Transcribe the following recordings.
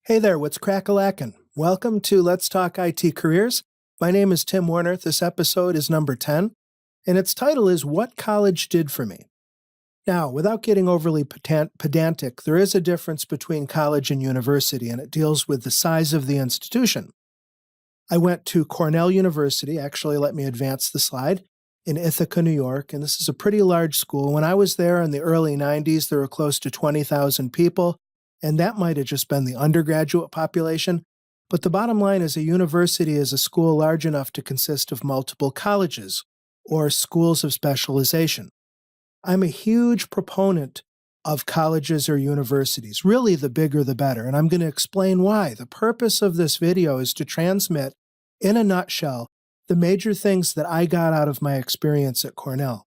Hey there, what's crack-a-lackin'? Welcome to Let's Talk IT Careers. My name is Tim Warner. This episode is number 10, and its title is What College Did for Me. Now, without getting overly pedantic, there is a difference between college and university, and it deals with the size of the institution. I went to Cornell University, actually, let me advance the slide, in Ithaca, New York, and this is a pretty large school. When I was there in the early 90s, there were close to 20,000 people, and that might have just been the undergraduate population. But the bottom line is a university is a school large enough to consist of multiple colleges or schools of specialization. I'm a huge proponent of colleges or universities. Really, the bigger the better, and I'm going to explain why. The purpose of this video is to transmit, in a nutshell, the major things that I got out of my experience at Cornell.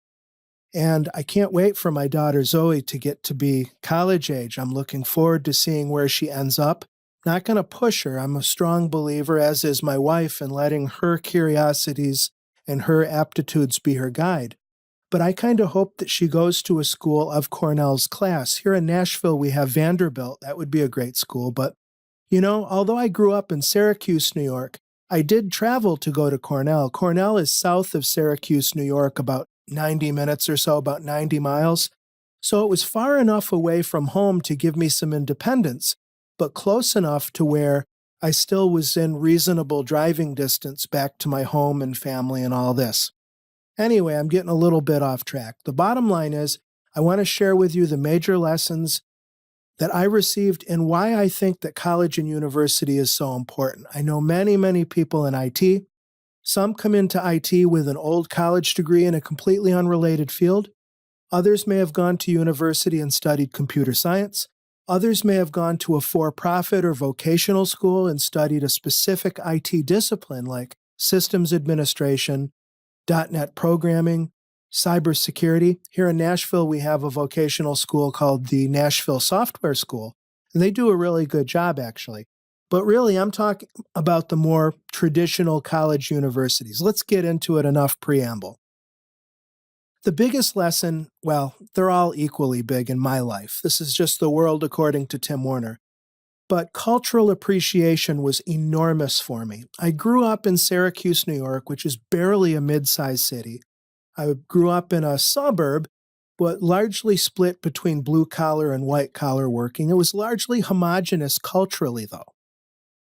And I can't wait for my daughter Zoe to get to be college age. I'm looking forward to seeing where she ends up. Not going to push her. I'm a strong believer, as is my wife, in letting her curiosities and her aptitudes be her guide. But I kind of hope that she goes to a school of Cornell's class. Here in Nashville, we have Vanderbilt. That would be a great school. But, although I grew up in Syracuse, New York, I did travel to go to Cornell. Cornell is south of Syracuse, New York, about 90 minutes or so, about 90 miles. So it was far enough away from home to give me some independence, but close enough to where I still was in reasonable driving distance back to my home and family and all this. Anyway, I'm getting a little bit off track. The bottom line is I want to share with you the major lessons that I received and why I think that college and university is so important. I know many, many people in IT. Some come into IT with an old college degree in a completely unrelated field. Others may have gone to university and studied computer science. Others may have gone to a for-profit or vocational school and studied a specific IT discipline like systems administration, .NET programming, cybersecurity. Here in Nashville, we have a vocational school called the Nashville Software School, and they do a really good job, actually. But really, I'm talking about the more traditional college universities. Let's get into it, enough preamble. The biggest lesson, well, they're all equally big in my life. This is just the world according to Tim Warner. But cultural appreciation was enormous for me. I grew up in Syracuse, New York, which is barely a mid-sized city. I grew up in a suburb, but largely split between blue-collar and white-collar working. It was largely homogenous culturally, though.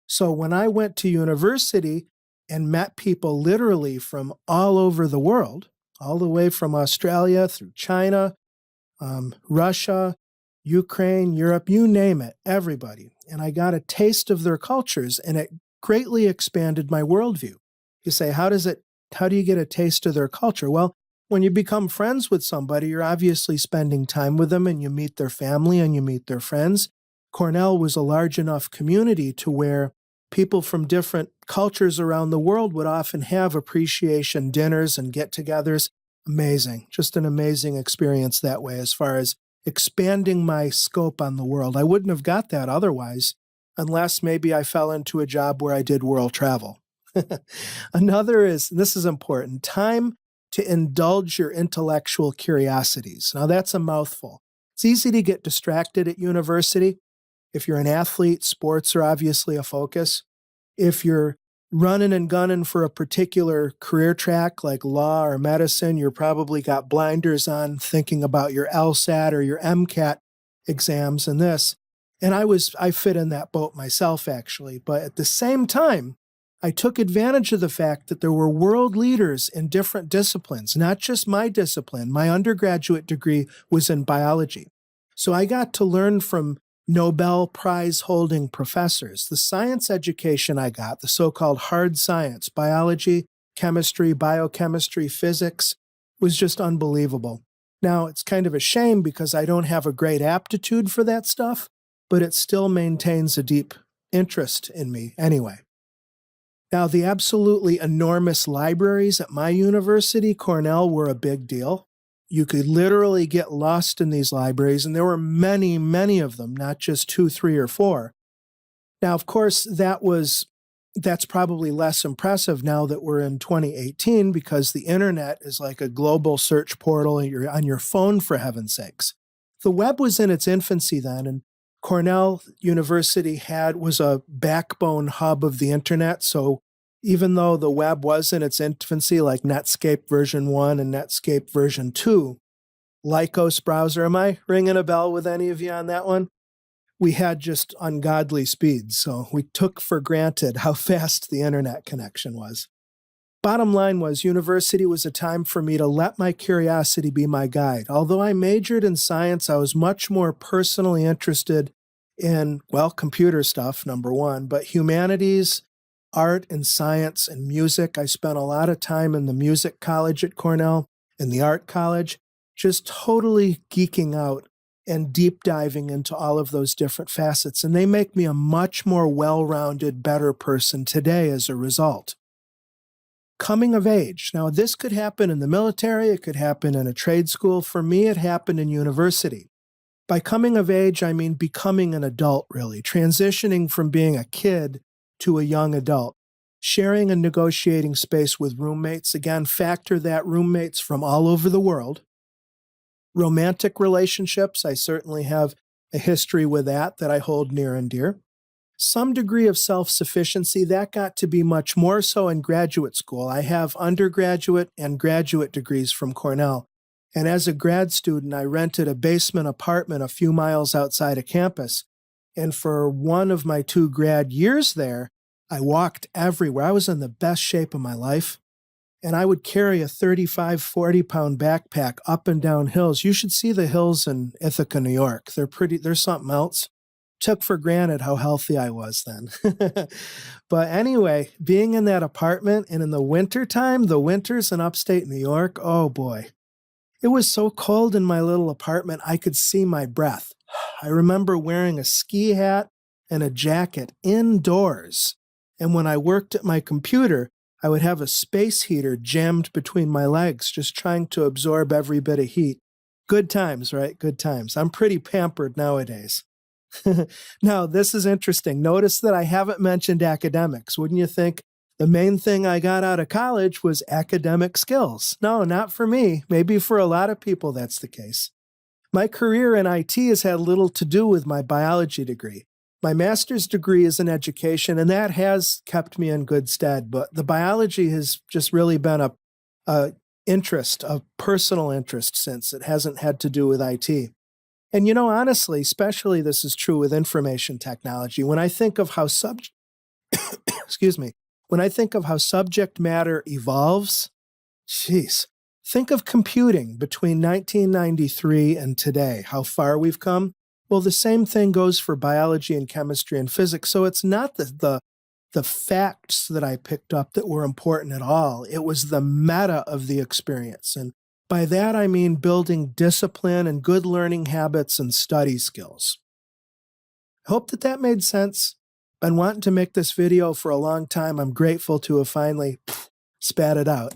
So when I went to university and met people literally from all over the world, all the way from Australia through China, Russia, Ukraine, Europe, you name it, everybody. And I got a taste of their cultures, and it greatly expanded my worldview. You say, how do you get a taste of their culture? Well, when you become friends with somebody, you're obviously spending time with them, and you meet their family and you meet their friends. Cornell was a large enough community to where people from different cultures around the world would often have appreciation dinners and get-togethers. Amazing. Just an amazing experience that way as far as expanding my scope on the world. I wouldn't have got that otherwise, unless maybe I fell into a job where I did world travel. Another is, this is important, time to indulge your intellectual curiosities. Now that's a mouthful. It's easy to get distracted at university. If you're an athlete, sports are obviously a focus. If you're running and gunning for a particular career track like law or medicine, you're probably got blinders on thinking about your LSAT or your MCAT exams and this. And I fit in that boat myself, actually. But at the same time, I took advantage of the fact that there were world leaders in different disciplines, not just my discipline. My undergraduate degree was in biology. So I got to learn from Nobel Prize-holding professors. The science education I got, the so-called hard science, biology, chemistry, biochemistry, physics, was just unbelievable. Now, it's kind of a shame because I don't have a great aptitude for that stuff, but it still maintains a deep interest in me anyway. Now, the absolutely enormous libraries at my university, Cornell, were a big deal. You could literally get lost in these libraries, and there were many, many of them, not just 2, 3, or 4. Now, of course, that's probably less impressive now that we're in 2018 because the internet is like a global search portal on your phone, for heaven's sakes. The web was in its infancy then, and Cornell University was a backbone hub of the internet. So even though the web was in its infancy, like Netscape version 1 and Netscape version 2, Lycos browser, am I ringing a bell with any of you on that one? We had just ungodly speeds, so we took for granted how fast the internet connection was. Bottom line was, university was a time for me to let my curiosity be my guide. Although I majored in science, I was much more personally interested in, well, computer stuff, number one, but humanities, art and science and music. I spent a lot of time in the music college at Cornell and the art college, just totally geeking out and deep diving into all of those different facets. And they make me a much more well-rounded, better person today as a result. Coming of age. Now, this could happen in the military. It could happen in a trade school. For me, it happened in university. By coming of age, I mean becoming an adult, really, transitioning from being a kid to a young adult, sharing a negotiating space with roommates. Again, factor that roommates from all over the world. Romantic relationships, I certainly have a history with that I hold near and dear. Some degree of self-sufficiency, that got to be much more so in graduate school. I have undergraduate and graduate degrees from Cornell. And as a grad student, I rented a basement apartment a few miles outside of campus. And for one of my 2 grad years there, I walked everywhere. I was in the best shape of my life. And I would carry a 35, 40-pound backpack up and down hills. You should see the hills in Ithaca, New York. They're something else. Took for granted how healthy I was then. But anyway, being in that apartment and in the wintertime, the winters in upstate New York, oh boy. It was so cold in my little apartment, I could see my breath. I remember wearing a ski hat and a jacket indoors. And when I worked at my computer, I would have a space heater jammed between my legs, just trying to absorb every bit of heat. Good times, right? Good times. I'm pretty pampered nowadays. Now, this is interesting. Notice that I haven't mentioned academics. Wouldn't you think the main thing I got out of college was academic skills? No, not for me. Maybe for a lot of people that's the case. My career in IT has had little to do with my biology degree. My master's degree is in education, and that has kept me in good stead. But the biology has just really been a personal interest since. It hasn't had to do with IT. And honestly, especially this is true with information technology. When I think of how excuse me, when I think of how subject matter evolves, think of computing between 1993 and today, how far we've come. Well, the same thing goes for biology and chemistry and physics. So it's not the facts that I picked up that were important at all. It was the meta of the experience. And by that, I mean building discipline and good learning habits and study skills. I hope that made sense. Been wanting to make this video for a long time. I'm grateful to have finally spat it out.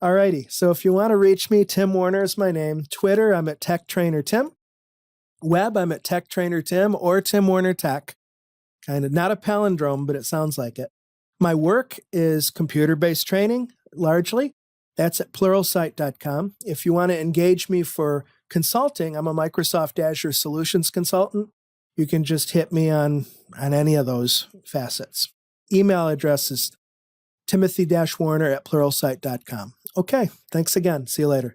Alrighty, so if you want to reach me, Tim Warner is my name. Twitter, I'm at TechTrainerTim. Web, I'm at TechTrainerTim or Tim Warner Tech. Kind of not a palindrome, but it sounds like it. My work is computer-based training, largely. That's at pluralsight.com. If you want to engage me for consulting, I'm a Microsoft Azure Solutions consultant. You can just hit me on any of those facets. Email address is timothy-warner@pluralsight.com. Okay, thanks again. See you later.